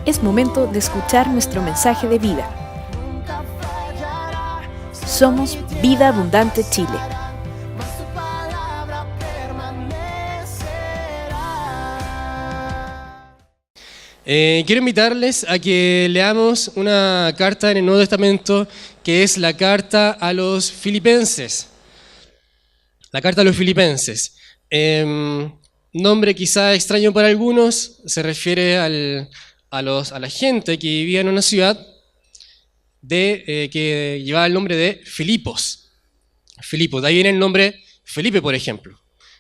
Es momento de escuchar nuestro mensaje de vida. Somos Vida Abundante Chile. Quiero invitarles a que leamos una carta en el Nuevo Testamento que es la carta a los Filipenses. La carta a los Filipenses. Nombre quizá extraño para algunos, se refiere a la gente que vivía en una ciudad que llevaba el nombre de Filipos. Filipos, de ahí viene el nombre Felipe, por ejemplo.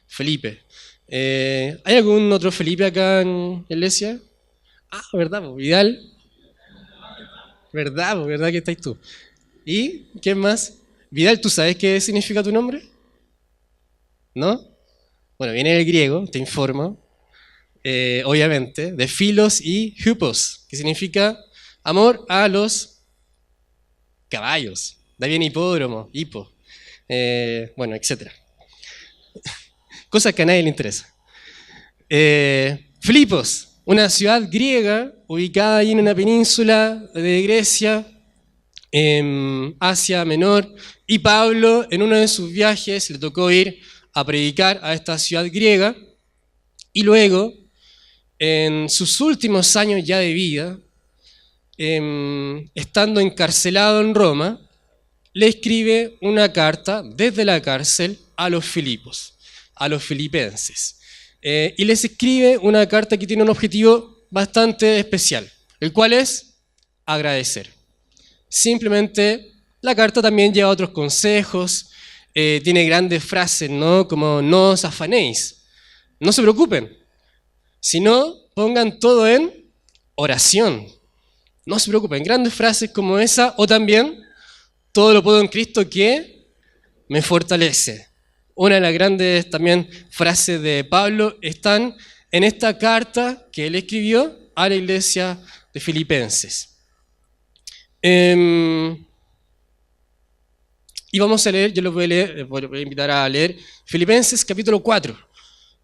Felipe. ¿Hay algún otro Felipe acá en la iglesia? Ah, ¿verdad? Vidal. ¿Verdad que estáis tú? ¿Y quién más? Vidal, ¿tú sabes qué significa tu nombre? ¿No? Bueno, viene del griego, te informo, obviamente, de filos y hupos, que significa amor a los caballos. De ahí viene hipódromo, hipo, etc. Cosas que a nadie le interesa. Filipos, una ciudad griega ubicada ahí en una península de Grecia, en Asia Menor, y Pablo en uno de sus viajes le tocó ir a predicar a esta ciudad griega, y luego, en sus últimos años ya de vida, estando encarcelado en Roma, le escribe una carta desde la cárcel a los Filipos, a los filipenses. Y les escribe una carta que tiene un objetivo bastante especial, el cual es agradecer. Simplemente, la carta también lleva otros consejos, tiene grandes frases, ¿no? Como no os afanéis, no se preocupen, sino pongan todo en oración. No se preocupen, grandes frases como esa, o también todo lo puedo en Cristo que me fortalece. Una de las grandes también frases de Pablo están en esta carta que él escribió a la iglesia de Filipenses. Y vamos a leer, yo los voy a invitar a leer Filipenses capítulo 4.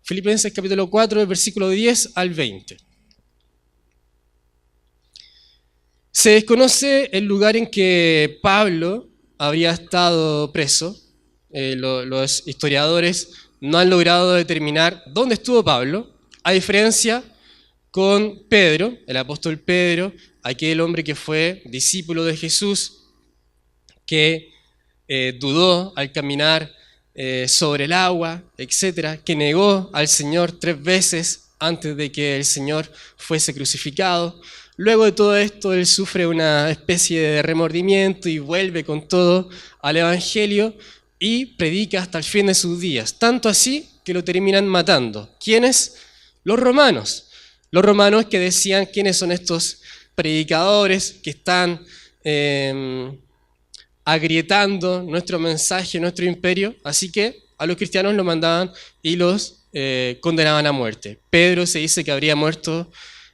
Filipenses capítulo 4, del versículo 10 al 20. Se desconoce el lugar en que Pablo habría estado preso. Los historiadores no han logrado determinar dónde estuvo Pablo, a diferencia con Pedro, el apóstol Pedro, aquel hombre que fue discípulo de Jesús, que dudó al caminar sobre el agua, etc., que negó al Señor 3 veces antes de que el Señor fuese crucificado. Luego de todo esto, él sufre una especie de remordimiento y vuelve con todo al Evangelio y predica hasta el fin de sus días. Tanto así que lo terminan matando. ¿Quiénes? Los romanos. Los romanos que decían quiénes son estos predicadores que están agrietando nuestro mensaje, nuestro imperio. Así que a los cristianos los mandaban y los condenaban a muerte. Pedro se dice que habría muerto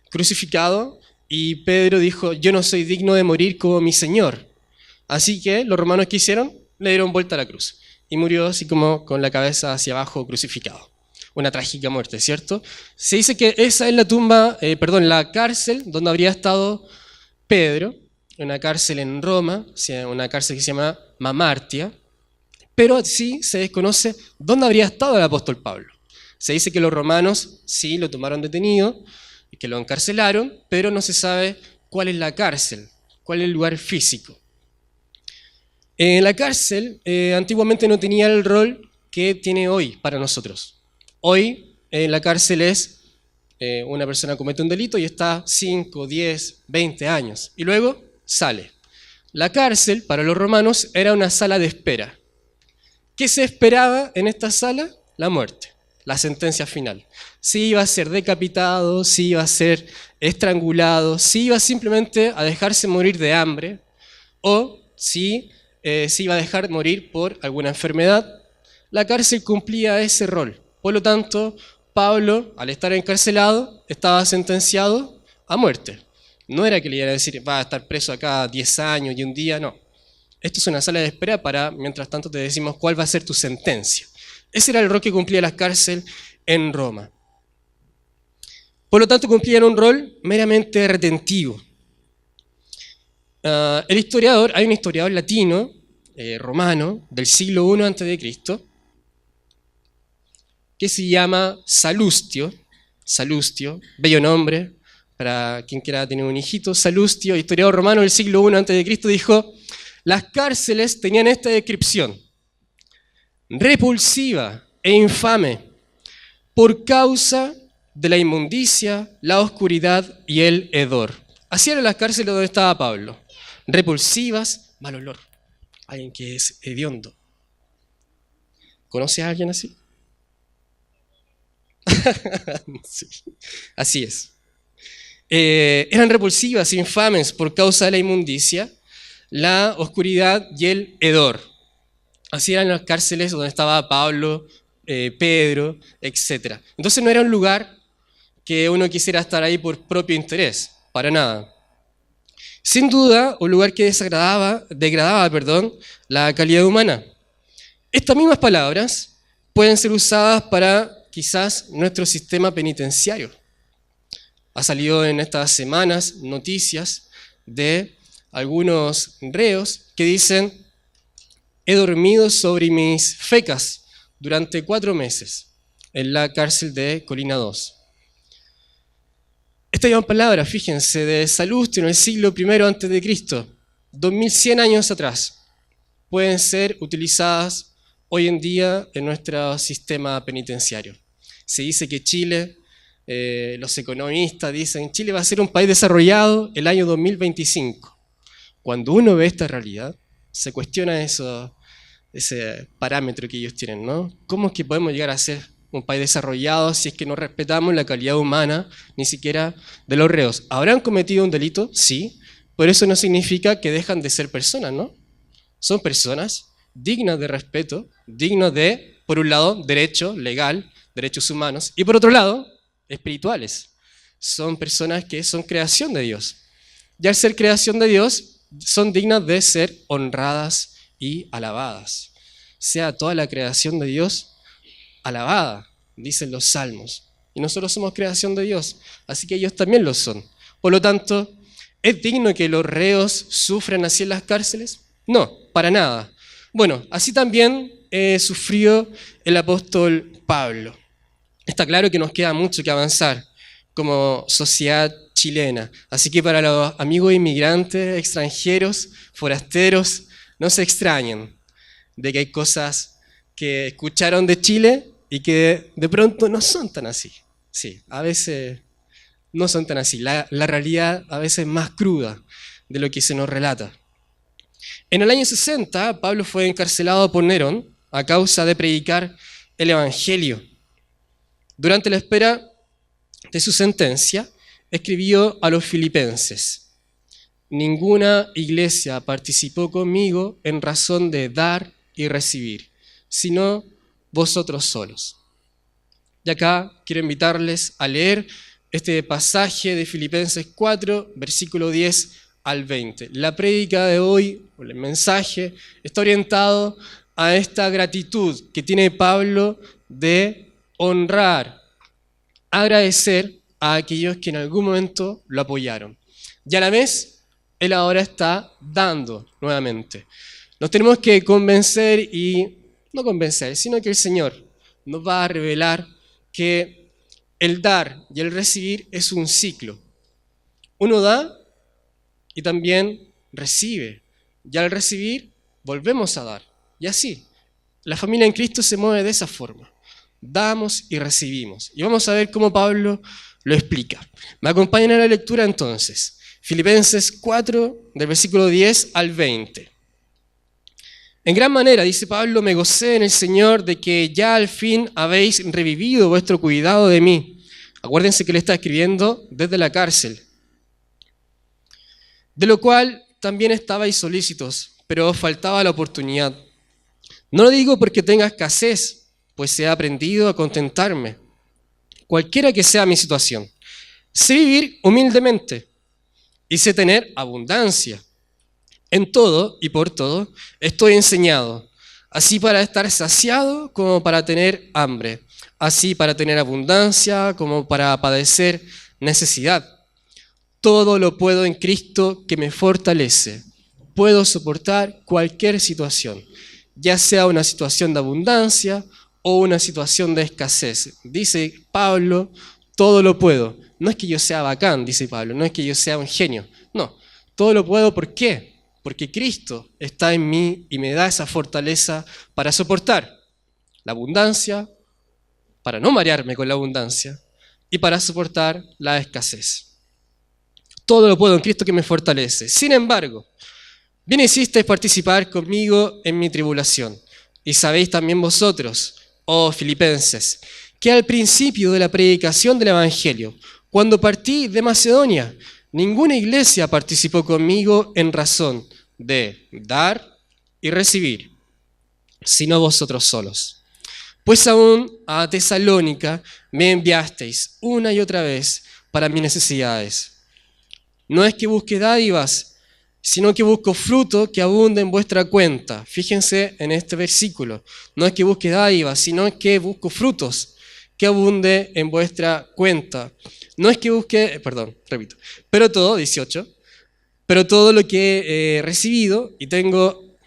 crucificado y Pedro dijo, yo no soy digno de morir como mi Señor. Así que los romanos, ¿qué hicieron? Le dieron vuelta a la cruz y murió así como con la cabeza hacia abajo crucificado. Una trágica muerte, ¿cierto? Se dice que esa es la cárcel donde habría estado Pedro, una cárcel en Roma, una cárcel que se llama Mamartia, pero sí se desconoce dónde habría estado el apóstol Pablo. Se dice que los romanos sí lo tomaron detenido y que lo encarcelaron, pero no se sabe cuál es la cárcel, cuál es el lugar físico. La cárcel antiguamente no tenía el rol que tiene hoy para nosotros. Hoy la cárcel es una persona comete un delito y está 5, 10, 20 años y luego sale. La cárcel para los romanos era una sala de espera. ¿Qué se esperaba en esta sala? La muerte, la sentencia final. Si iba a ser decapitado, si iba a ser estrangulado, si iba simplemente a dejarse morir de hambre o si se iba a dejar morir por alguna enfermedad. La cárcel cumplía ese rol. Por lo tanto, Pablo, al estar encarcelado, estaba sentenciado a muerte. No era que le iban a decir, va a estar preso acá 10 años y un día, no. Esto es una sala de espera para, mientras tanto, te decimos cuál va a ser tu sentencia. Ese era el rol que cumplía la cárcel en Roma. Por lo tanto, cumplían un rol meramente retentivo. Hay un historiador latino, romano, del siglo I a.C., que se llama Salustio, bello nombre para quien quiera tener un hijito. Salustio, historiador romano del siglo I a.C., dijo: las cárceles tenían esta descripción: repulsiva e infame, por causa de la inmundicia, la oscuridad y el hedor. Así eran las cárceles donde estaba Pablo: repulsivas, mal olor, alguien que es hediondo. ¿Conoce a alguien así? Sí, así es. Eran repulsivas, infames por causa de la inmundicia, la oscuridad y el hedor. Así eran las cárceles donde estaba Pablo, Pedro, etc. Entonces no era un lugar que uno quisiera estar ahí por propio interés, para nada. Sin duda, un lugar que degradaba, la calidad humana. Estas mismas palabras pueden ser usadas para quizás nuestro sistema penitenciario. Ha salido en estas semanas noticias de algunos reos que dicen: he dormido sobre mis fecas durante 4 meses en la cárcel de Colina 2. Estas mismas palabras, fíjense, de Salustio en el siglo I a.C., 2100 años atrás, pueden ser utilizadas hoy en día en nuestro sistema penitenciario. Se dice que Chile, los economistas dicen, Chile va a ser un país desarrollado el año 2025. Cuando uno ve esta realidad, se cuestiona ese parámetro que ellos tienen, ¿no? ¿Cómo es que podemos llegar a ser un país desarrollado si es que no respetamos la calidad humana, ni siquiera de los reos? ¿Habrán cometido un delito? Sí, pero eso no significa que dejan de ser personas, ¿no? Son personas dignas de respeto, dignas de, por un lado, derecho legal, derechos humanos, y por otro lado, espirituales. Son personas que son creación de Dios. Y al ser creación de Dios, son dignas de ser honradas y alabadas. Sea toda la creación de Dios alabada, dicen los salmos. Y nosotros somos creación de Dios, así que ellos también lo son. Por lo tanto, ¿es digno que los reos sufran así en las cárceles? No, para nada. Bueno, así también sufrió el apóstol Pablo. Está claro que nos queda mucho que avanzar como sociedad chilena. Así que para los amigos inmigrantes, extranjeros, forasteros, no se extrañen de que hay cosas que escucharon de Chile y que de pronto no son tan así. Sí, a veces no son tan así. La realidad a veces es más cruda de lo que se nos relata. En el año 60, Pablo fue encarcelado por Nerón a causa de predicar el Evangelio. Durante la espera de su sentencia, escribió a los filipenses: ninguna iglesia participó conmigo en razón de dar y recibir, sino vosotros solos. Y acá quiero invitarles a leer este pasaje de Filipenses 4, versículo 10 al 20. La prédica de hoy, o el mensaje, está orientado a esta gratitud que tiene Pablo de honrar, agradecer a aquellos que en algún momento lo apoyaron. Y a la vez, él ahora está dando nuevamente. Nos tenemos que convencer no convencer, sino que el Señor nos va a revelar que el dar y el recibir es un ciclo. Uno da y también recibe. Y al recibir, volvemos a dar. Y así, la familia en Cristo se mueve de esa forma. Damos y recibimos. Y vamos a ver cómo Pablo lo explica. Me acompañan a la lectura entonces. Filipenses 4, del versículo 10 al 20. En gran manera, dice Pablo, me gocé en el Señor de que ya al fin habéis revivido vuestro cuidado de mí. Acuérdense que él está escribiendo desde la cárcel. De lo cual también estabais solícitos, pero os faltaba la oportunidad. No lo digo porque tenga escasez, pues he aprendido a contentarme, cualquiera que sea mi situación. Sé vivir humildemente y sé tener abundancia. En todo y por todo estoy enseñado, así para estar saciado como para tener hambre, así para tener abundancia como para padecer necesidad. Todo lo puedo en Cristo que me fortalece. Puedo soportar cualquier situación, ya sea una situación de abundancia o una situación de escasez. Dice Pablo, todo lo puedo. No es que yo sea bacán, dice Pablo, no es que yo sea un genio. No, todo lo puedo, ¿por qué? Porque Cristo está en mí y me da esa fortaleza para soportar la abundancia, para no marearme con la abundancia y para soportar la escasez. Todo lo puedo en Cristo que me fortalece. Sin embargo, bien hicisteis participar conmigo en mi tribulación. Y sabéis también vosotros, oh filipenses, que al principio de la predicación del Evangelio, cuando partí de Macedonia, ninguna iglesia participó conmigo en razón de dar y recibir, sino vosotros solos. Pues aún a Tesalónica me enviasteis una y otra vez para mis necesidades. No es que busque dádivas, sino que busco fruto que abunde en vuestra cuenta. Fíjense en este versículo. No es que busque dádivas, sino que busco frutos que abunde en vuestra cuenta. No es que busque, repito. Pero todo, 18, pero todo lo que he recibido y tengo,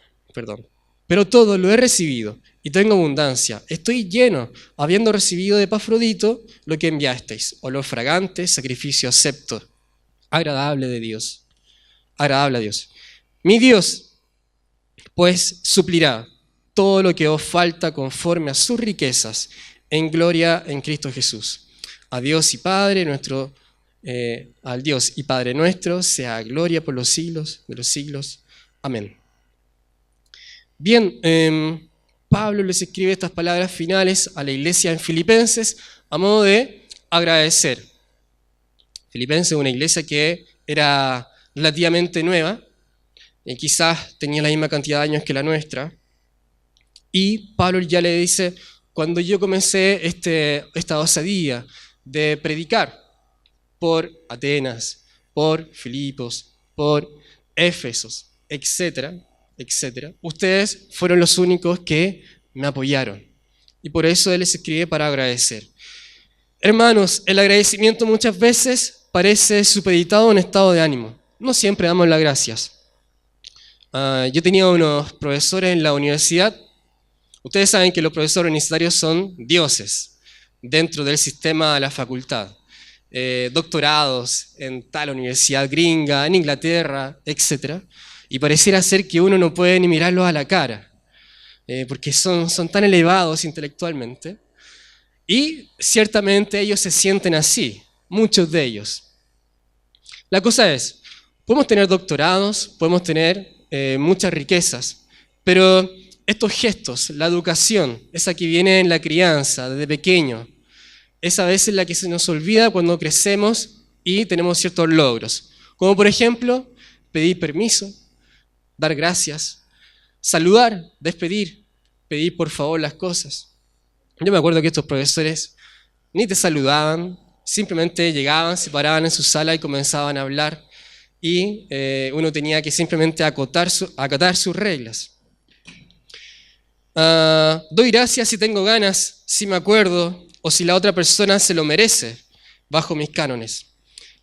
pero todo lo he recibido y tengo abundancia. Estoy lleno, habiendo recibido de Epafrodito lo que enviasteis, olor fragante, sacrificio acepto, agradable a Dios. Mi Dios, pues, suplirá todo lo que os falta conforme a sus riquezas en gloria en Cristo Jesús. A Dios y Padre nuestro, al Dios y Padre nuestro, sea gloria por los siglos de los siglos. Amén. Bien, Pablo les escribe estas palabras finales a la iglesia en Filipenses a modo de agradecer. Filipenses es una iglesia que era relativamente nueva, y quizás tenía la misma cantidad de años que la nuestra, y Pablo ya le dice, cuando yo comencé esta osadía de predicar por Atenas, por Filipos, por Éfesos, etcétera, ustedes fueron los únicos que me apoyaron, y por eso él les escribe para agradecer. Hermanos, el agradecimiento muchas veces parece supeditado a un estado de ánimo. No siempre damos las gracias. Yo tenía unos profesores en la universidad. Ustedes saben que los profesores universitarios son dioses dentro del sistema de la facultad. Doctorados en tal universidad gringa, en Inglaterra, etc. Y pareciera ser que uno no puede ni mirarlos a la cara, porque son tan elevados intelectualmente. Y ciertamente ellos se sienten así, muchos de ellos. La cosa es, podemos tener doctorados, podemos tener muchas riquezas, pero estos gestos, la educación, esa que viene en la crianza, desde pequeño, es a veces la que se nos olvida cuando crecemos y tenemos ciertos logros. Como por ejemplo, pedir permiso, dar gracias, saludar, despedir, pedir por favor las cosas. Yo me acuerdo que estos profesores ni te saludaban, simplemente llegaban, se paraban en su sala y comenzaban a hablar, y uno tenía que simplemente acatar sus reglas. Doy gracias si tengo ganas, si me acuerdo, o si la otra persona se lo merece, bajo mis cánones.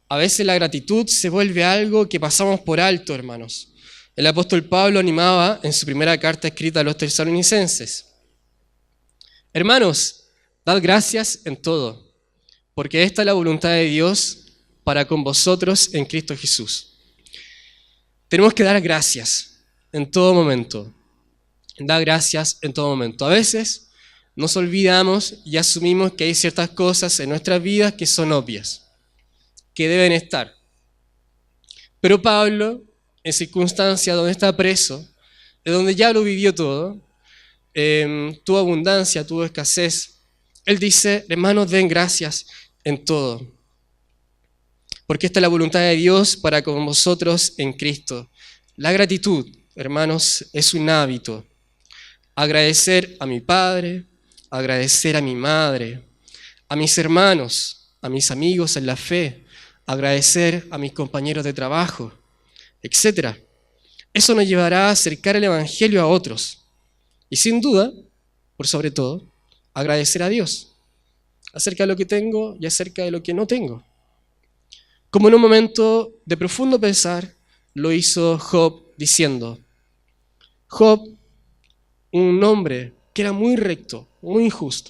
A veces la gratitud se vuelve algo que pasamos por alto, hermanos. El apóstol Pablo animaba en su primera carta escrita a los tesalonicenses. Hermanos, dad gracias en todo, porque esta es la voluntad de Dios para con vosotros en Cristo Jesús. Tenemos que dar gracias en todo momento. Dar gracias en todo momento. A veces nos olvidamos y asumimos que hay ciertas cosas en nuestras vidas que son obvias, que deben estar. Pero Pablo, en circunstancias donde está preso, de donde ya lo vivió todo, tuvo abundancia, tuvo escasez, él dice, hermanos, den gracias en todo, porque esta es la voluntad de Dios para con vosotros en Cristo. La gratitud, hermanos, es un hábito. Agradecer a mi padre, agradecer a mi madre, a mis hermanos, a mis amigos en la fe, agradecer a mis compañeros de trabajo, etc. Eso nos llevará a acercar el Evangelio a otros. Y sin duda, por sobre todo, agradecer a Dios acerca de lo que tengo y acerca de lo que no tengo. Como en un momento de profundo pensar, lo hizo Job diciendo: Job, un hombre que era muy recto, muy justo,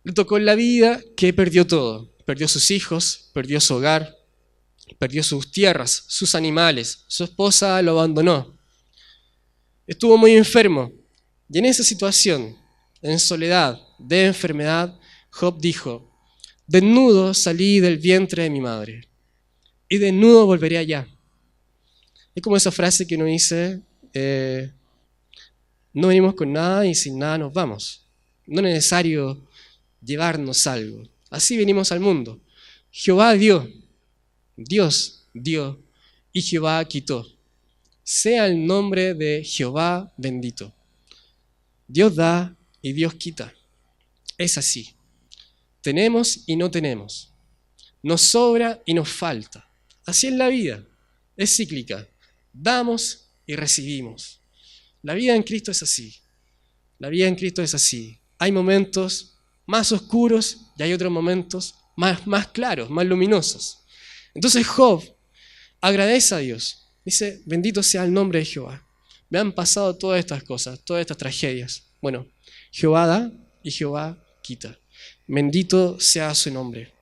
le tocó en la vida que perdió todo. Perdió sus hijos, perdió su hogar, perdió sus tierras, sus animales, su esposa lo abandonó. Estuvo muy enfermo y en esa situación, en soledad, de enfermedad, Job dijo: desnudo salí del vientre de mi madre y desnudo volveré allá. Es como esa frase que uno dice, no venimos con nada y sin nada nos vamos. No es necesario llevarnos algo. Así venimos al mundo. Jehová dio, Dios dio y Jehová quitó. Sea el nombre de Jehová bendito. Dios da y Dios quita. Es así. Tenemos y no tenemos. Nos sobra y nos falta. Así es la vida. Es cíclica. Damos y recibimos. La vida en Cristo es así. La vida en Cristo es así. Hay momentos más oscuros y hay otros momentos más claros, más luminosos. Entonces Job agradece a Dios. Dice: bendito sea el nombre de Jehová. Me han pasado todas estas cosas, todas estas tragedias. Bueno, Jehová da y Jehová quita. Bendito sea su nombre.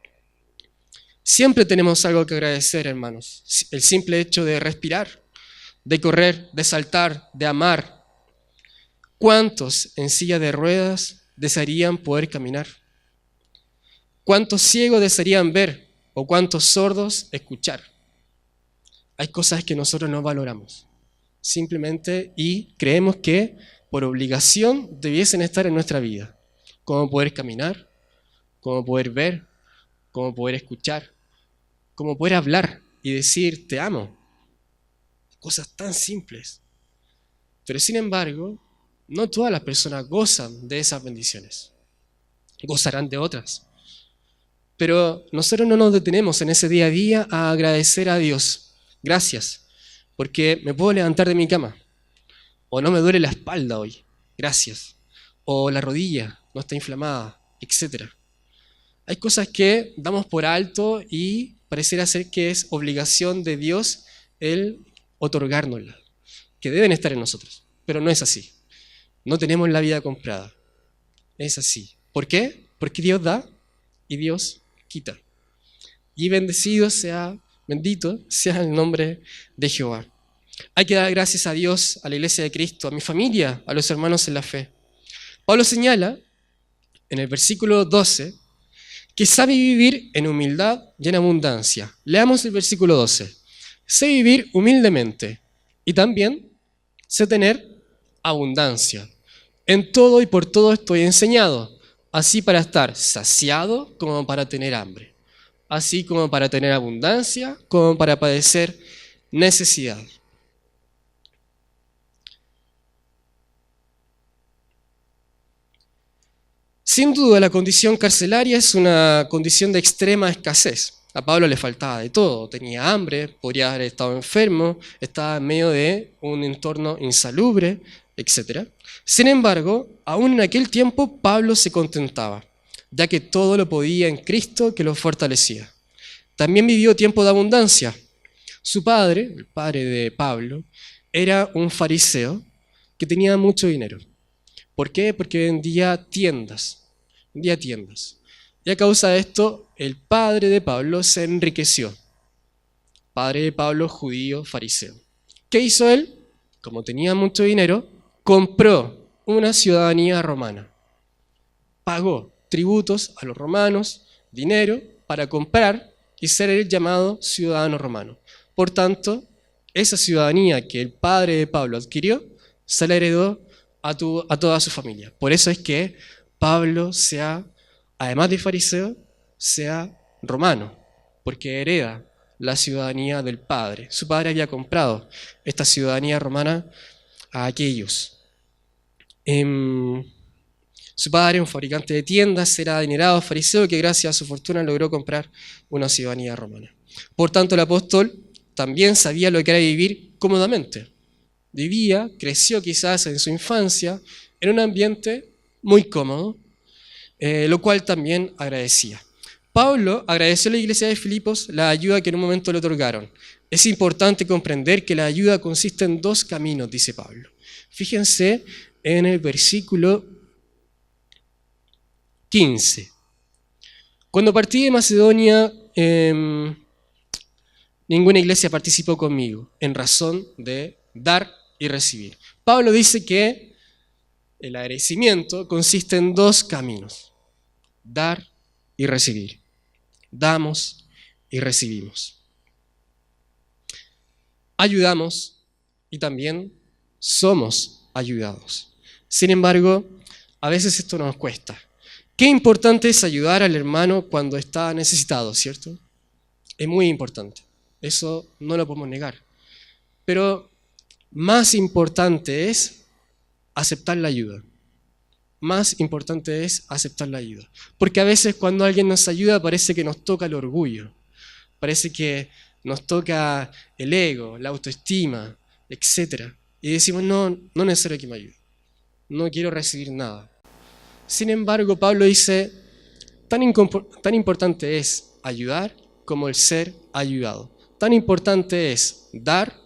Siempre tenemos algo que agradecer, hermanos. El simple hecho de respirar, de correr, de saltar, de amar. ¿Cuántos en silla de ruedas desearían poder caminar? ¿Cuántos ciegos desearían ver? ¿O cuántos sordos escuchar? Hay cosas que nosotros no valoramos, simplemente, y creemos que por obligación debiesen estar en nuestra vida, como poder caminar, como poder ver, como poder escuchar, como poder hablar y decir te amo. Cosas tan simples. Pero sin embargo, no todas las personas gozan de esas bendiciones. Gozarán de otras. Pero nosotros no nos detenemos en ese día a día a agradecer a Dios. Gracias, porque me puedo levantar de mi cama. O no me duele la espalda hoy. Gracias. O la rodilla no está inflamada, etc. Hay cosas que damos por alto y pareciera ser que es obligación de Dios el otorgárnoslas, que deben estar en nosotros. Pero no es así. No tenemos la vida comprada. Es así. ¿Por qué? Porque Dios da y Dios quita. Y bendito sea el nombre de Jehová. Hay que dar gracias a Dios, a la iglesia de Cristo, a mi familia, a los hermanos en la fe. Pablo señala en el versículo 12 que sabe vivir en humildad y en abundancia. Leamos el versículo 12. Sé vivir humildemente y también sé tener abundancia. En todo y por todo estoy enseñado, así para estar saciado como para tener hambre, así como para tener abundancia, como para padecer necesidad. Sin duda, la condición carcelaria es una condición de extrema escasez. A Pablo le faltaba de todo, tenía hambre, podría haber estado enfermo, estaba en medio de un entorno insalubre, etc. Sin embargo, aún en aquel tiempo Pablo se contentaba, ya que todo lo podía en Cristo que lo fortalecía. También vivió tiempo de abundancia. Su padre, el padre de Pablo, era un fariseo que tenía mucho dinero. ¿Por qué? Porque vendía tiendas. Y a causa de esto, el padre de Pablo se enriqueció. Padre de Pablo, judío, fariseo. ¿Qué hizo él? Como tenía mucho dinero, compró una ciudadanía romana. Pagó tributos a los romanos, dinero, para comprar y ser el llamado ciudadano romano. Por tanto, esa ciudadanía que el padre de Pablo adquirió, se la heredó a toda su familia. Por eso es que Pablo además de fariseo, sea romano, porque hereda la ciudadanía del padre. Su padre había comprado esta ciudadanía romana a aquellos. Su padre, un fabricante de tiendas, era adinerado fariseo que gracias a su fortuna logró comprar una ciudadanía romana. Por tanto, el apóstol también sabía lo que era vivir cómodamente. Creció quizás en su infancia en un ambiente muy cómodo, lo cual también agradecía. Pablo agradeció a la iglesia de Filipos la ayuda que en un momento le otorgaron. Es importante comprender que la ayuda consiste en dos caminos, dice Pablo. Fíjense en el versículo 15. Cuando partí de Macedonia, ninguna iglesia participó conmigo, en razón de dar y recibir. Pablo dice que el agradecimiento consiste en dos caminos: dar y recibir. Damos y recibimos. Ayudamos y también somos ayudados. Sin embargo, a veces esto nos cuesta. Qué importante es ayudar al hermano cuando está necesitado, ¿cierto? Es muy importante. Eso no lo podemos negar. Pero más importante es aceptar la ayuda. Más importante es aceptar la ayuda. Porque a veces cuando alguien nos ayuda parece que nos toca el orgullo. Parece que nos toca el ego, la autoestima, etc. Y decimos, no es necesario que me ayude. No quiero recibir nada. Sin embargo, Pablo dice, tan importante es ayudar como el ser ayudado. Tan importante es dar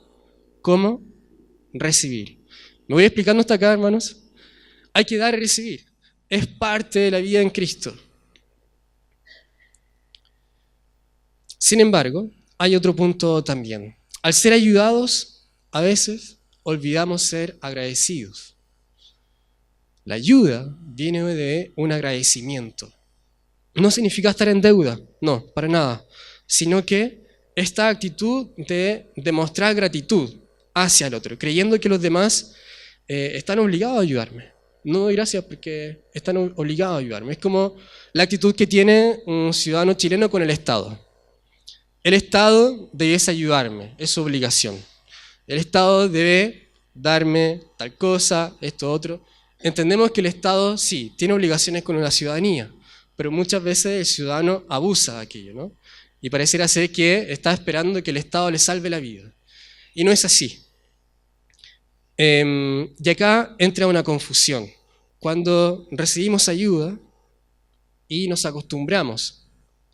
como recibir. ¿Me voy explicando hasta acá, hermanos? Hay que dar y recibir. Es parte de la vida en Cristo. Sin embargo, hay otro punto también. Al ser ayudados, a veces olvidamos ser agradecidos. La ayuda viene de un agradecimiento. No significa estar en deuda, no, para nada. Sino que esta actitud de demostrar gratitud hacia el otro, creyendo que los demás están obligados a ayudarme. No doy gracias porque están obligados a ayudarme. Es como la actitud que tiene un ciudadano chileno con el Estado. El Estado debiese ayudarme, es su obligación. El Estado debe darme tal cosa, esto, otro. Entendemos que el Estado sí, tiene obligaciones con la ciudadanía, pero muchas veces el ciudadano abusa de aquello, ¿no? Y pareciera ser que está esperando que el Estado le salve la vida. Y no es así. Y acá entra una confusión. Cuando recibimos ayuda y nos acostumbramos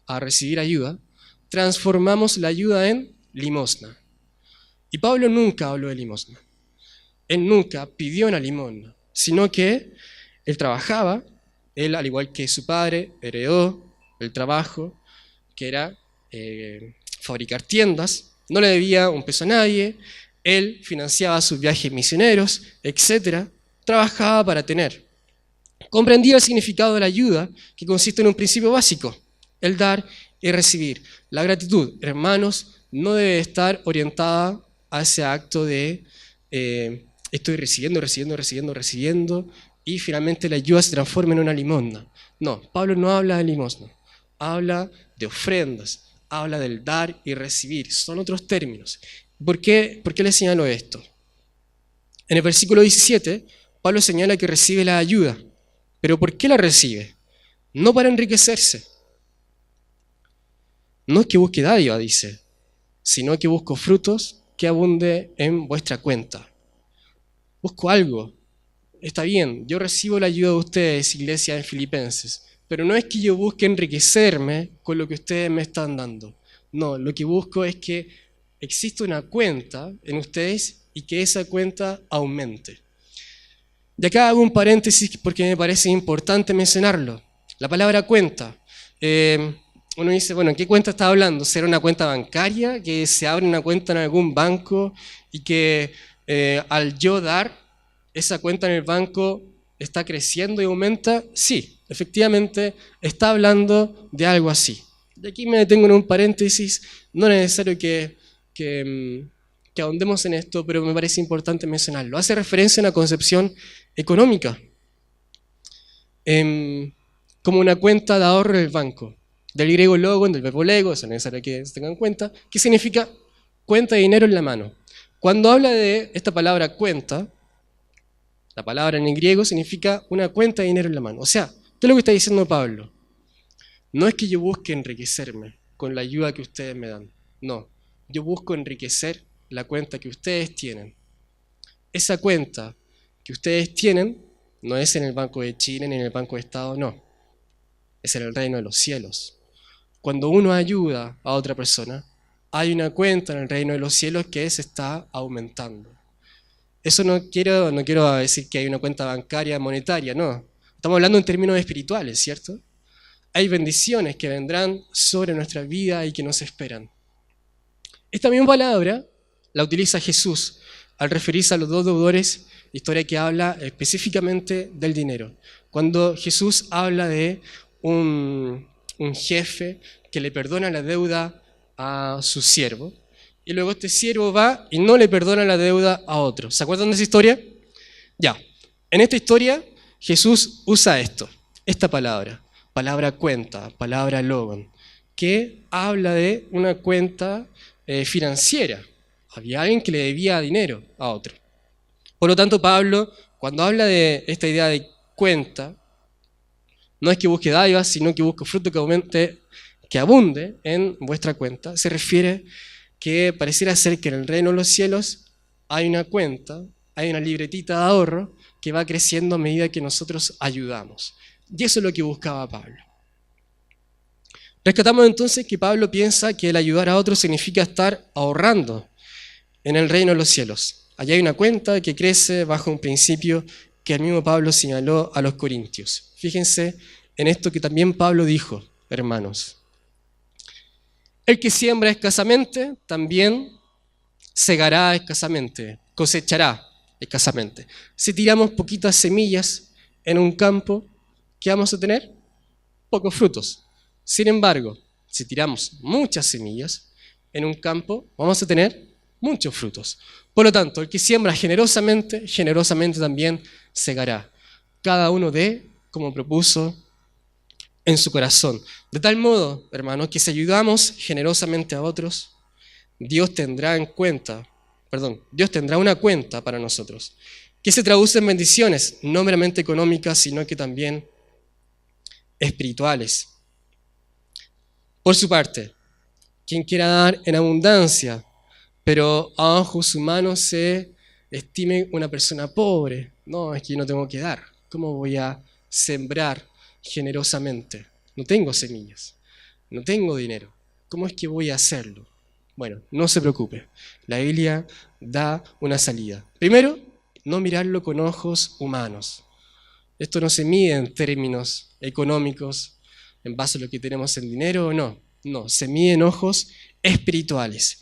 a recibir ayuda, transformamos la ayuda en limosna. Y Pablo nunca habló de limosna. Él nunca pidió una limosna, sino que él trabajaba, él al igual que su padre, heredó el trabajo, que era fabricar tiendas, no le debía un peso a nadie, él financiaba sus viajes misioneros, etc. Trabajaba para tener. Comprendía el significado de la ayuda, que consiste en un principio básico, el dar y recibir. La gratitud, hermanos, no debe estar orientada a ese acto de estoy recibiendo, y finalmente la ayuda se transforma en una limosna. No, Pablo no habla de limosna, habla de ofrendas, habla del dar y recibir, son otros términos. ¿Por qué le señalo esto? En el versículo 17, Pablo señala que recibe la ayuda. ¿Pero por qué la recibe? No para enriquecerse. No es que busque dádiva, dice, sino que busco frutos que abunde en vuestra cuenta. Busco algo. Está bien, yo recibo la ayuda de ustedes, iglesia en Filipenses, pero no es que yo busque enriquecerme con lo que ustedes me están dando. No, lo que busco es que exista una cuenta en ustedes y que esa cuenta aumente. Y acá hago un paréntesis porque me parece importante mencionarlo. La palabra cuenta. Uno dice, bueno, ¿en qué cuenta está hablando? ¿Será una cuenta bancaria? ¿Que se abre una cuenta en algún banco y que al yo dar, esa cuenta en el banco está creciendo y aumenta? Sí, efectivamente está hablando de algo así. Y aquí me detengo en un paréntesis, no es necesario que ahondemos en esto, pero me parece importante mencionarlo. Hace referencia a una concepción económica, como una cuenta de ahorro del banco. Del griego logon, del verbo lego, eso es necesario que se tengan en cuenta, que significa cuenta de dinero en la mano. Cuando habla de esta palabra cuenta, la palabra en el griego significa una cuenta de dinero en la mano. O sea, ¿qué es lo que está diciendo Pablo? No es que yo busque enriquecerme con la ayuda que ustedes me dan. No, yo busco enriquecer la cuenta que ustedes tienen. Esa cuenta que ustedes tienen no es en el Banco de Chile ni en el Banco de Estado, no. Es en el reino de los cielos. cuando uno ayuda a otra persona, hay una cuenta en el reino de los cielos que se está aumentando. Eso no quiero decir que hay una cuenta bancaria monetaria, no. Estamos hablando en términos espirituales, ¿cierto? Hay bendiciones que vendrán sobre nuestra vida y que nos esperan. Esta misma palabra la utiliza Jesús al referirse a los dos deudores, historia que habla específicamente del dinero. Cuando Jesús habla de un jefe que le perdona la deuda a su siervo, y luego este siervo va y no le perdona la deuda a otro. ¿Se acuerdan de esa historia? Ya. En esta historia Jesús usa esta palabra cuenta, palabra logon, que habla de una cuenta financiera. Había alguien que le debía dinero a otro. Por lo tanto, Pablo, cuando habla de esta idea de cuenta, no es que busque dádivas, sino que busque fruto que abunde en vuestra cuenta. Se refiere que pareciera ser que en el reino de los cielos hay una cuenta, hay una libretita de ahorro que va creciendo a medida que nosotros ayudamos. Y eso es lo que buscaba Pablo. Rescatamos entonces que Pablo piensa que el ayudar a otros significa estar ahorrando en el reino de los cielos. Allí hay una cuenta que crece bajo un principio que el mismo Pablo señaló a los corintios. Fíjense en esto que también Pablo dijo, hermanos. El que siembra escasamente también segará escasamente, cosechará escasamente. Si tiramos poquitas semillas en un campo, ¿qué vamos a tener? Pocos frutos. Sin embargo, si tiramos muchas semillas en un campo, vamos a tener muchos frutos. Por lo tanto, el que siembra generosamente, generosamente también segará. Cada uno dé como propuso en su corazón. De tal modo, hermanos, que si ayudamos generosamente a otros, Dios tendrá una cuenta para nosotros, que se traduce en bendiciones, no meramente económicas, sino que también espirituales. Por su parte, quien quiera dar en abundancia, pero a ojos humanos se estime una persona pobre, no, es que yo no tengo que dar. ¿Cómo voy a sembrar generosamente? No tengo semillas, no tengo dinero. ¿Cómo es que voy a hacerlo? Bueno, no se preocupe. La Biblia da una salida. Primero, no mirarlo con ojos humanos. Esto no se mide en términos económicos, en base a lo que tenemos en dinero o no. No, se mide en ojos espirituales.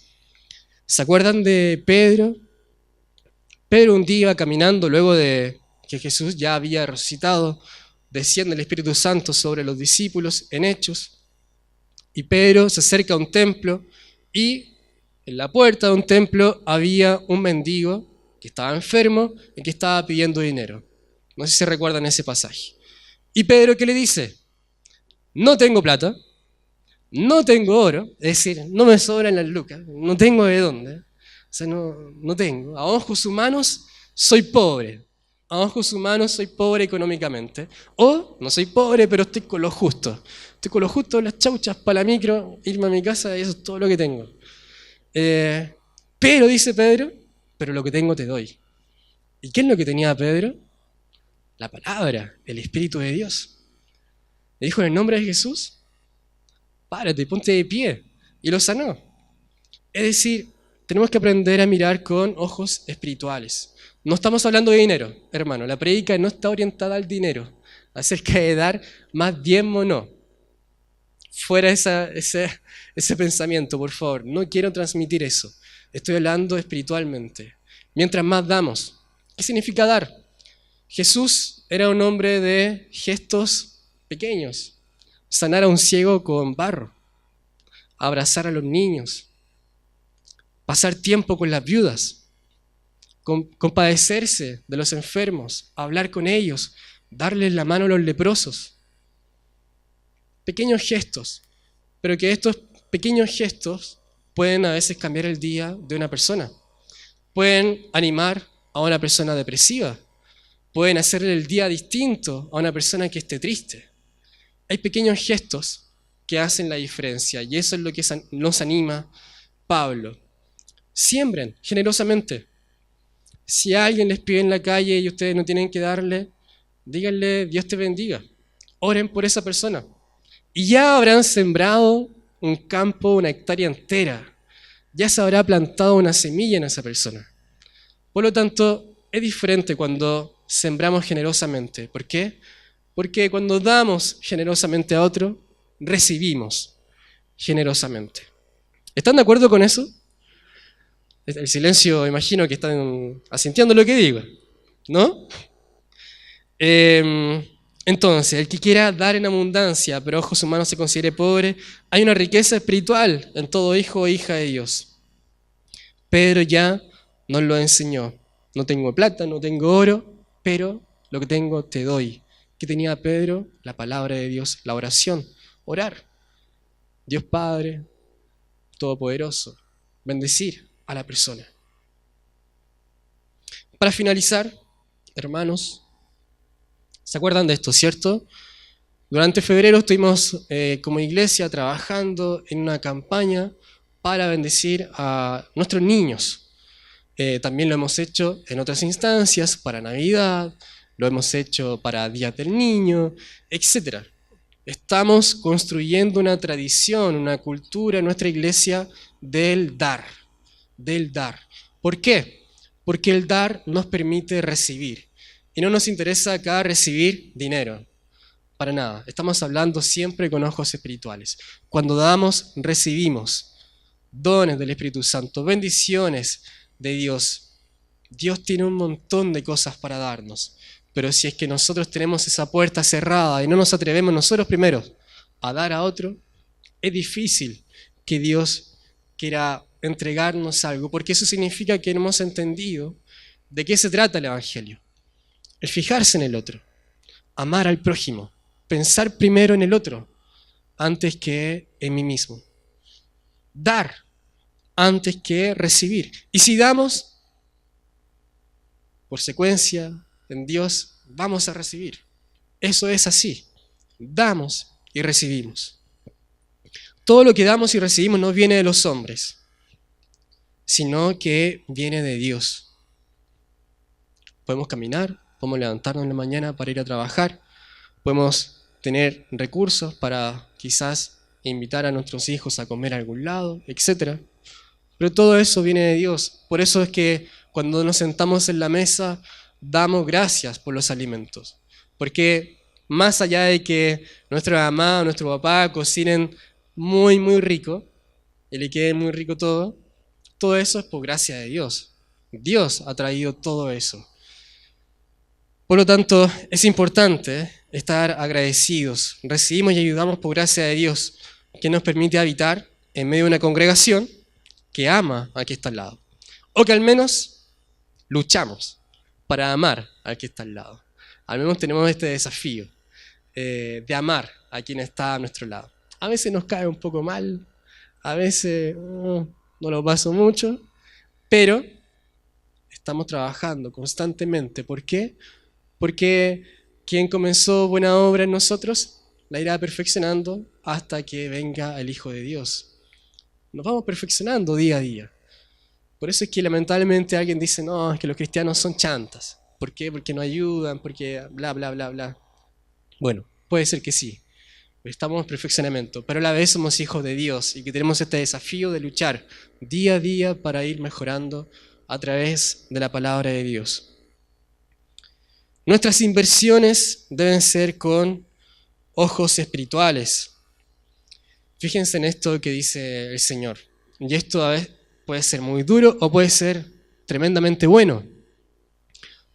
¿Se acuerdan de Pedro? Pedro un día iba caminando luego de que Jesús ya había resucitado, desciende el Espíritu Santo sobre los discípulos en Hechos, y Pedro se acerca a un templo y en la puerta de un templo había un mendigo que estaba enfermo y que estaba pidiendo dinero. No sé si se recuerdan ese pasaje. Y Pedro, ¿qué le dice? No tengo plata, no tengo oro, es decir, no me sobran las lucas, no tengo de dónde. O sea, no tengo. A ojos humanos soy pobre. A ojos humanos soy pobre económicamente. O no soy pobre, pero estoy con lo justo. Estoy con lo justo, las chauchas para la micro, irme a mi casa y eso es todo lo que tengo. Pero, dice Pedro, pero lo que tengo te doy. ¿Y qué es lo que tenía Pedro? La palabra, el Espíritu de Dios. Le dijo en el nombre de Jesús, párate, ponte de pie. Y lo sanó. Es decir, tenemos que aprender a mirar con ojos espirituales. No estamos hablando de dinero, hermano. La prédica no está orientada al dinero, acerca de dar más diezmo, no. Fuera ese pensamiento, por favor. No quiero transmitir eso. Estoy hablando espiritualmente. Mientras más damos. ¿Qué significa dar? Jesús era un hombre de gestos pequeños. Sanar a un ciego con barro. Abrazar a los niños. Pasar tiempo con las viudas. Compadecerse de los enfermos, hablar con ellos, darles la mano a los leprosos. Pequeños gestos, pero que estos pequeños gestos pueden a veces cambiar el día de una persona. Pueden animar a una persona depresiva, pueden hacerle el día distinto a una persona que esté triste. Hay pequeños gestos que hacen la diferencia y eso es lo que nos anima Pablo. Siembren generosamente. Si alguien les pide en la calle y ustedes no tienen que darle, díganle Dios te bendiga. Oren por esa persona. Y ya habrán sembrado un campo, una hectárea entera. Ya se habrá plantado una semilla en esa persona. Por lo tanto, es diferente cuando sembramos generosamente. ¿Por qué? Porque cuando damos generosamente a otro, recibimos generosamente. ¿Están de acuerdo con eso? El silencio, imagino que están asintiendo lo que digo, ¿no? Entonces, el que quiera dar en abundancia, pero ojos humanos se considere pobre, hay una riqueza espiritual en todo hijo o hija de Dios. Pedro ya nos lo enseñó. No tengo plata, no tengo oro, pero lo que tengo te doy. ¿Qué tenía Pedro? La palabra de Dios, la oración, orar. Dios Padre Todopoderoso, bendecir a la persona. Para finalizar, hermanos, ¿se acuerdan de esto, cierto? Durante febrero estuvimos como iglesia trabajando en una campaña para bendecir a nuestros niños. También lo hemos hecho en otras instancias, para Navidad, lo hemos hecho para Día del Niño, etc. Estamos construyendo una tradición, una cultura en nuestra iglesia del dar, del dar. ¿Por qué? Porque el dar nos permite recibir. Y no nos interesa acá recibir dinero, para nada. Estamos hablando siempre con ojos espirituales. Cuando damos, recibimos dones del Espíritu Santo, bendiciones de Dios. Dios tiene un montón de cosas para darnos, pero si es que nosotros tenemos esa puerta cerrada y no nos atrevemos nosotros primero a dar a otro, es difícil que Dios quiera entregarnos algo, porque eso significa que no hemos entendido de qué se trata el Evangelio. El fijarse en el otro, amar al prójimo, pensar primero en el otro antes que en mí mismo. Dar antes que recibir. Y si damos, por secuencia, en Dios, vamos a recibir. Eso es así. Damos y recibimos. Todo lo que damos y recibimos no viene de los hombres, sino que viene de Dios. Podemos caminar, podemos levantarnos en la mañana para ir a trabajar, podemos tener recursos para quizás invitar a nuestros hijos a comer a algún lado, etc. Pero todo eso viene de Dios. Por eso es que cuando nos sentamos en la mesa, damos gracias por los alimentos. Porque más allá de que nuestra mamá o nuestro papá cocinen muy, muy rico, y le quede muy rico todo, todo eso es por gracia de Dios. Dios ha traído todo eso. Por lo tanto, es importante estar agradecidos. Recibimos y ayudamos por gracia de Dios, que nos permite habitar en medio de una congregación que ama al que está al lado. O que al menos luchamos para amar al que está al lado. Al menos tenemos este desafío de amar a quien está a nuestro lado. A veces nos cae un poco mal, a veces no lo paso mucho, pero estamos trabajando constantemente. ¿Por qué? Porque quien comenzó buena obra en nosotros la irá perfeccionando hasta que venga el Hijo de Dios. Nos vamos perfeccionando día a día. Por eso es que lamentablemente alguien dice, no, es que los cristianos son chantas. ¿Por qué? Porque no ayudan, porque bla, bla, bla, bla. Bueno, puede ser que sí. Estamos en perfeccionamiento, pero a la vez somos hijos de Dios y que tenemos este desafío de luchar día a día para ir mejorando a través de la palabra de Dios. Nuestras inversiones deben ser con ojos espirituales. Fíjense en esto que dice el Señor. Y esto a veces puede ser muy duro o puede ser tremendamente bueno.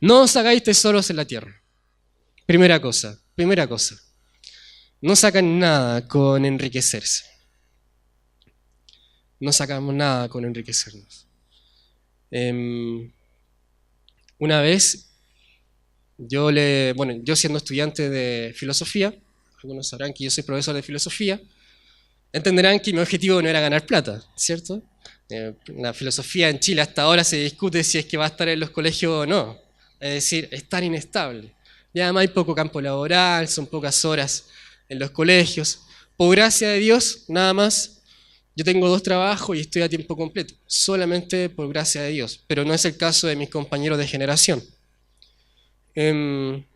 No os hagáis tesoros en la tierra. Primera cosa. No sacan nada con enriquecerse. No sacamos nada con enriquecernos. Una vez, yo siendo estudiante de filosofía, algunos sabrán que yo soy profesor de filosofía, entenderán que mi objetivo no era ganar plata, ¿cierto? La filosofía en Chile hasta ahora se discute si es que va a estar en los colegios o no. Es decir, es tan inestable. Y además hay poco campo laboral, son pocas horas en los colegios. Por gracia de Dios, nada más, yo tengo 2 trabajos y estoy a tiempo completo. Solamente por gracia de Dios. Pero no es el caso de mis compañeros de generación. Y un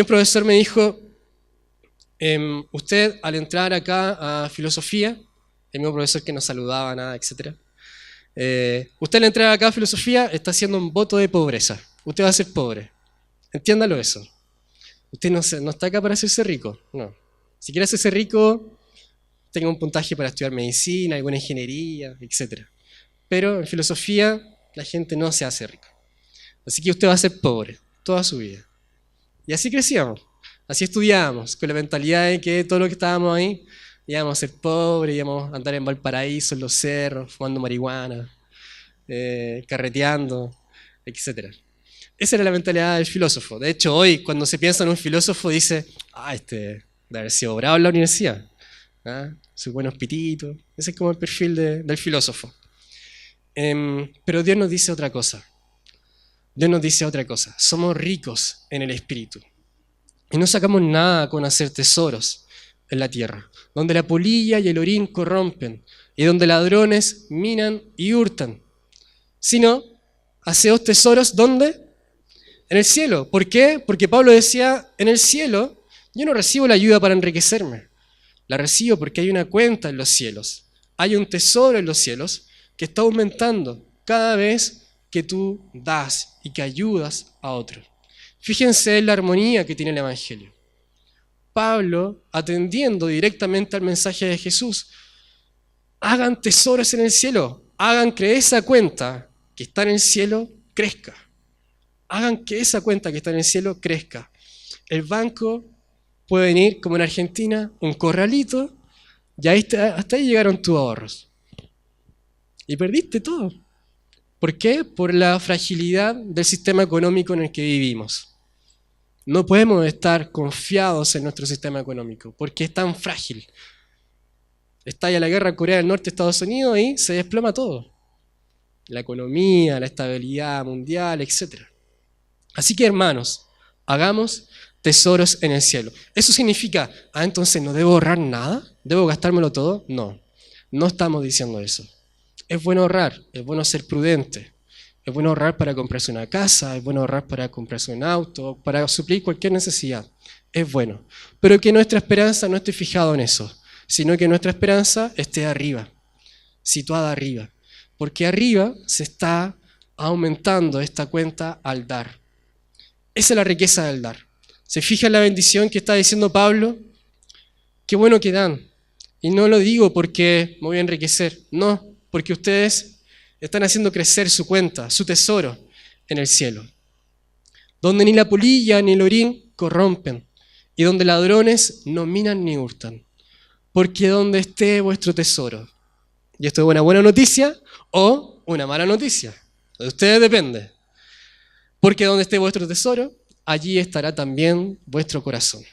profesor me dijo, Usted al entrar acá a filosofía, el mismo profesor que nos saludaba, nada, etc. Usted al entrar acá a filosofía está haciendo un voto de pobreza. Usted va a ser pobre. Entiéndalo eso. Usted no está acá para hacerse rico, no. Si quiere hacerse rico, tenga un puntaje para estudiar medicina, alguna ingeniería, etc. Pero en filosofía la gente no se hace rica. Así que usted va a ser pobre toda su vida. Y así crecíamos, así estudiábamos, con la mentalidad de que todo lo que estábamos ahí íbamos a ser pobres, íbamos a andar en Valparaíso, en los cerros, fumando marihuana, carreteando, etc. Esa era la mentalidad del filósofo. De hecho, hoy cuando se piensa en un filósofo dice, de haber sido bravo en la universidad, sus buenos pititos. Ese es como el perfil del filósofo. Pero Dios nos dice otra cosa. Dios nos dice otra cosa. Somos ricos en el Espíritu. Y no sacamos nada con hacer tesoros en la tierra, donde la polilla y el orín corrompen, y donde ladrones minan y hurtan. Sino, haceos tesoros, ¿dónde? En el cielo. ¿Por qué? Porque Pablo decía, en el cielo yo no recibo la ayuda para enriquecerme. La recibo porque hay una cuenta en los cielos. Hay un tesoro en los cielos que está aumentando cada vez que tú das y que ayudas a otros. Fíjense en la armonía que tiene el Evangelio. Pablo, atendiendo directamente al mensaje de Jesús, hagan tesoros en el cielo, hagan que esa cuenta que está en el cielo crezca. Hagan que esa cuenta que está en el cielo crezca. El banco puede venir, como en Argentina, un corralito, y hasta ahí llegaron tus ahorros. Y perdiste todo. ¿Por qué? Por la fragilidad del sistema económico en el que vivimos. No podemos estar confiados en nuestro sistema económico, porque es tan frágil. Estalla la guerra en Corea del Norte, Estados Unidos, y se desploma todo. La economía, la estabilidad mundial, etc. Así que, hermanos, hagamos tesoros en el cielo. ¿Eso significa, entonces no debo ahorrar nada? ¿Debo gastármelo todo? No, no estamos diciendo eso. Es bueno ahorrar, es bueno ser prudente, es bueno ahorrar para comprarse una casa, es bueno ahorrar para comprarse un auto, para suplir cualquier necesidad. Es bueno, pero que nuestra esperanza no esté fijada en eso, sino que nuestra esperanza esté arriba, situada arriba, porque arriba se está aumentando esta cuenta al dar. Esa es la riqueza del dar. ¿Se fija en la bendición que está diciendo Pablo? Qué bueno que dan. Y no lo digo porque me voy a enriquecer, no, porque ustedes están haciendo crecer su cuenta, su tesoro en el cielo, donde ni la polilla ni el orín corrompen, y donde ladrones no minan ni hurtan, porque donde esté vuestro tesoro, y esto es una buena noticia o una mala noticia, de ustedes depende, porque donde esté vuestro tesoro, allí estará también vuestro corazón.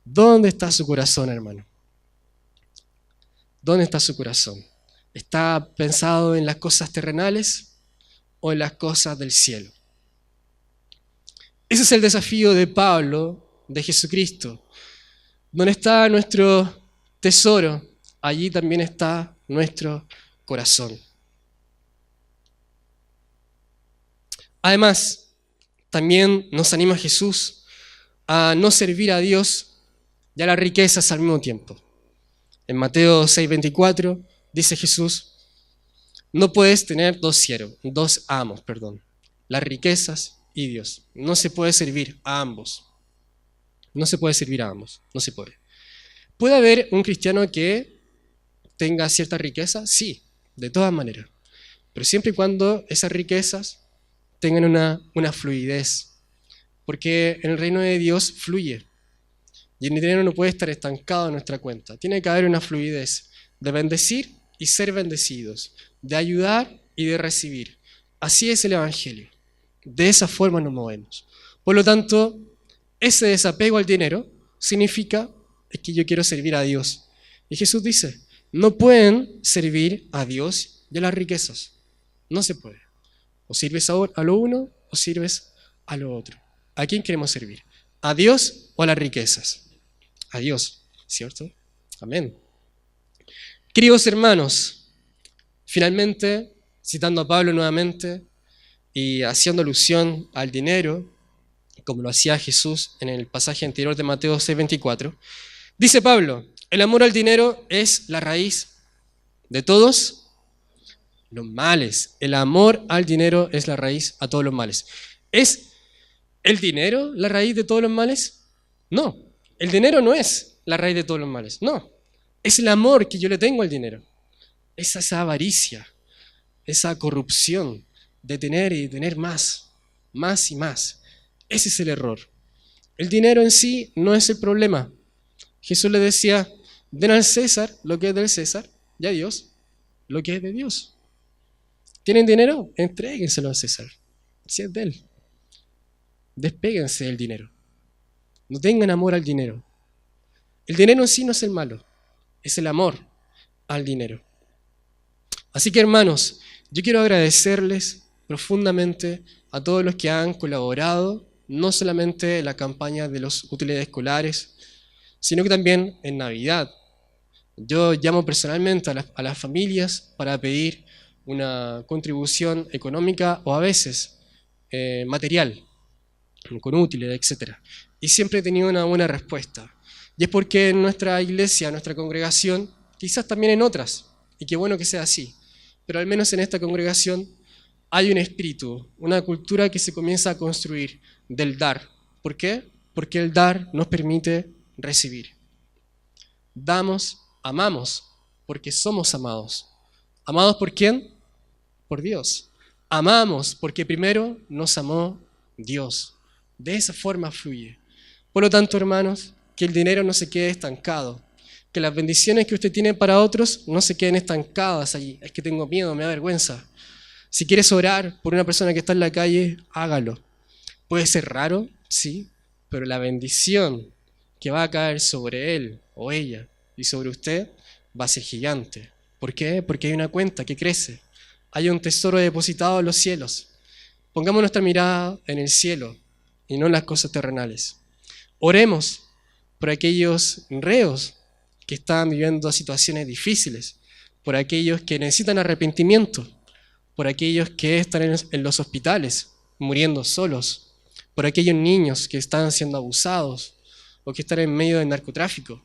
¿Dónde está su corazón, hermano? ¿Dónde está su corazón? ¿Está pensado en las cosas terrenales o en las cosas del cielo? Ese es el desafío de Pablo, de Jesucristo. Donde está nuestro tesoro, allí también está nuestro corazón. Además, también nos anima Jesús a no servir a Dios y a las riquezas al mismo tiempo. En Mateo 6:24 dice Jesús, no puedes tener dos amos, las riquezas y Dios. No se puede servir a ambos. No se puede servir a ambos, no se puede. ¿Puede haber un cristiano que tenga cierta riqueza? Sí, de todas maneras. Pero siempre y cuando esas riquezas tengan una fluidez. Porque en el reino de Dios fluye. Y el dinero no puede estar estancado en nuestra cuenta. Tiene que haber una fluidez de bendecir y ser bendecidos, de ayudar y de recibir. Así es el Evangelio. De esa forma nos movemos. Por lo tanto, ese desapego al dinero significa que yo quiero servir a Dios. Y Jesús dice, no pueden servir a Dios y a las riquezas. No se puede. O sirves a lo uno o sirves a lo otro. ¿A quién queremos servir? ¿A Dios o a las riquezas? A Dios, ¿cierto? Amén. Queridos hermanos, finalmente, citando a Pablo nuevamente y haciendo alusión al dinero, como lo hacía Jesús en el pasaje anterior de Mateo 6:24, Dice Pablo, el amor al dinero es la raíz de todos los males. El amor al dinero es la raíz a todos los males. ¿Es el dinero la raíz de todos los males? No, el dinero no es la raíz de todos los males, no. Es el amor que yo le tengo al dinero. Es esa avaricia, esa corrupción de tener y tener más y más. Ese es el error. El dinero en sí no es el problema. Jesús le decía, den al César lo que es del César y a Dios lo que es de Dios. ¿Tienen dinero? Entréguenselo al César, si es de él. Despéguense del dinero. No tengan amor al dinero. El dinero en sí no es el malo, es el amor al dinero. Así que, hermanos, yo quiero agradecerles profundamente a todos los que han colaborado, no solamente en la campaña de los útiles escolares, sino que también en Navidad. Yo llamo personalmente a las familias para pedir una contribución económica o a veces material, con útiles, etc. Y siempre he tenido una buena respuesta. Y es porque en nuestra iglesia, en nuestra congregación, quizás también en otras, y qué bueno que sea así, pero al menos en esta congregación hay un espíritu, una cultura que se comienza a construir del dar. ¿Por qué? Porque el dar nos permite recibir. Damos, amamos, porque somos amados. ¿Amados por quién? Por Dios. Amamos porque primero nos amó Dios. De esa forma fluye. Por lo tanto, hermanos, que el dinero no se quede estancado. Que las bendiciones que usted tiene para otros no se queden estancadas allí. Es que tengo miedo, me da vergüenza. Si quieres orar por una persona que está en la calle, hágalo. Puede ser raro, sí, pero la bendición que va a caer sobre él o ella y sobre usted va a ser gigante. ¿Por qué? Porque hay una cuenta que crece. Hay un tesoro depositado en los cielos. Pongamos nuestra mirada en el cielo y no en las cosas terrenales. Oremos por aquellos reos que están viviendo situaciones difíciles, por aquellos que necesitan arrepentimiento, por aquellos que están en los hospitales muriendo solos, por aquellos niños que están siendo abusados o que están en medio del narcotráfico.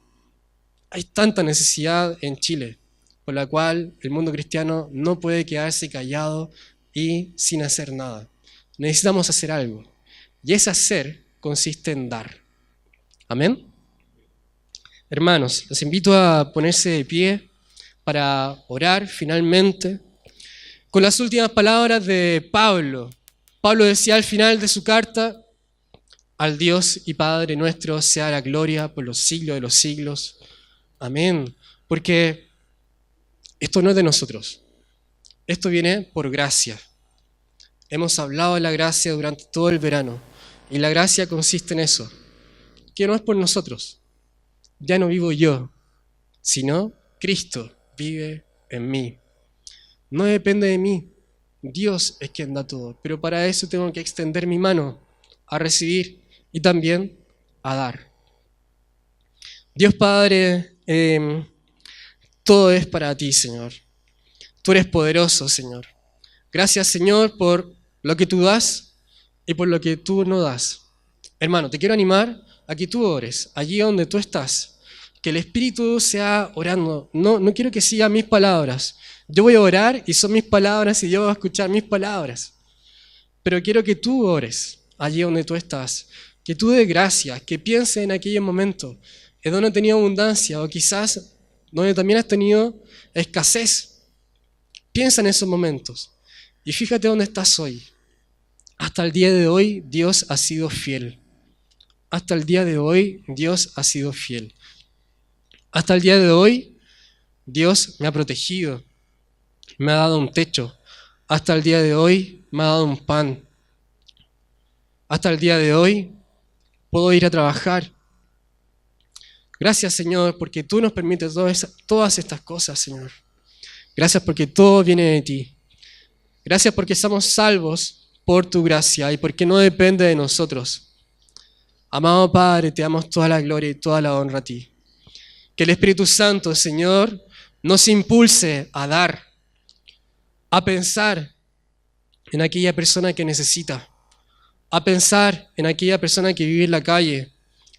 Hay tanta necesidad en Chile, por la cual el mundo cristiano no puede quedarse callado y sin hacer nada. Necesitamos hacer algo. Y ese hacer consiste en dar. ¿Amén? Hermanos, los invito a ponerse de pie para orar finalmente con las últimas palabras de Pablo. Pablo decía al final de su carta, al Dios y Padre nuestro sea la gloria por los siglos de los siglos. Amén. Porque esto no es de nosotros. Esto viene por gracia. Hemos hablado de la gracia durante todo el verano. Y la gracia consiste en eso. Que no es por nosotros. Ya no vivo yo, sino Cristo vive en mí. No depende de mí. Dios es quien da todo. Pero para eso tengo que extender mi mano a recibir y también a dar. Dios Padre, todo es para ti, Señor. Tú eres poderoso, Señor. Gracias, Señor, por lo que tú das y por lo que tú no das. Hermano, te quiero animar a que tú ores, allí donde tú estás. Que el Espíritu sea orando. No quiero que sigan mis palabras. Yo voy a orar y son mis palabras y yo voy a escuchar mis palabras. Pero quiero que tú ores allí donde tú estás. Que tú des gracias, que pienses en aquellos momentos en donde has tenido abundancia o quizás donde también has tenido escasez. Piensa en esos momentos y fíjate dónde estás hoy. Hasta el día de hoy Dios ha sido fiel. Hasta el día de hoy Dios ha sido fiel. Hasta el día de hoy Dios me ha protegido, me ha dado un techo. Hasta el día de hoy me ha dado un pan. Hasta el día de hoy puedo ir a trabajar. Gracias, Señor, porque tú nos permites todas estas cosas, Señor. Gracias porque todo viene de ti. Gracias porque somos salvos por tu gracia y porque no depende de nosotros. Amado Padre, te damos toda la gloria y toda la honra a ti. Que el Espíritu Santo, Señor, nos impulse a dar, a pensar en aquella persona que necesita, a pensar en aquella persona que vive en la calle,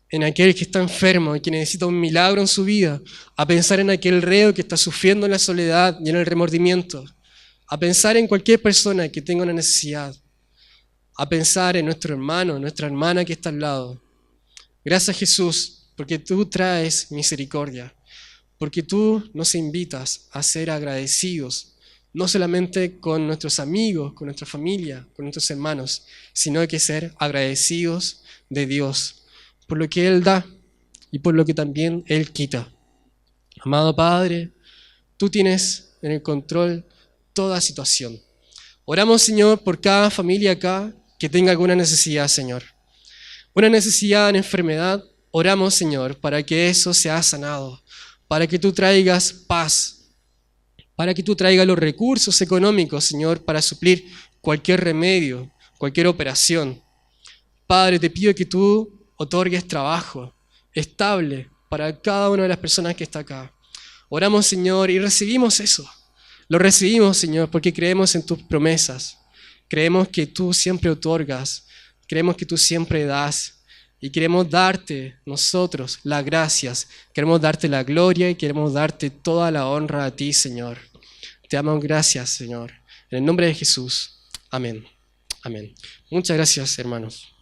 en aquel que está enfermo y que necesita un milagro en su vida, a pensar en aquel reo que está sufriendo en la soledad y en el remordimiento, a pensar en cualquier persona que tenga una necesidad, a pensar en nuestro hermano, nuestra hermana que está al lado. Gracias, Jesús, porque tú traes misericordia, porque tú nos invitas a ser agradecidos, no solamente con nuestros amigos, con nuestra familia, con nuestros hermanos, sino que ser agradecidos de Dios por lo que Él da y por lo que también Él quita. Amado Padre, tú tienes en el control toda situación. Oramos, Señor, por cada familia acá que tenga alguna necesidad, Señor. Una necesidad en enfermedad, oramos, Señor, para que eso sea sanado, para que tú traigas paz, para que tú traigas los recursos económicos, Señor, para suplir cualquier remedio, cualquier operación. Padre, te pido que tú otorgues trabajo estable para cada una de las personas que está acá. Oramos, Señor, y recibimos eso. Lo recibimos, Señor, porque creemos en tus promesas. Creemos que tú siempre otorgas. Creemos que tú siempre das. Y queremos darte nosotros las gracias. Queremos darte la gloria y queremos darte toda la honra a ti, Señor. Te damos gracias, Señor. En el nombre de Jesús. Amén. Amén. Muchas gracias, hermanos.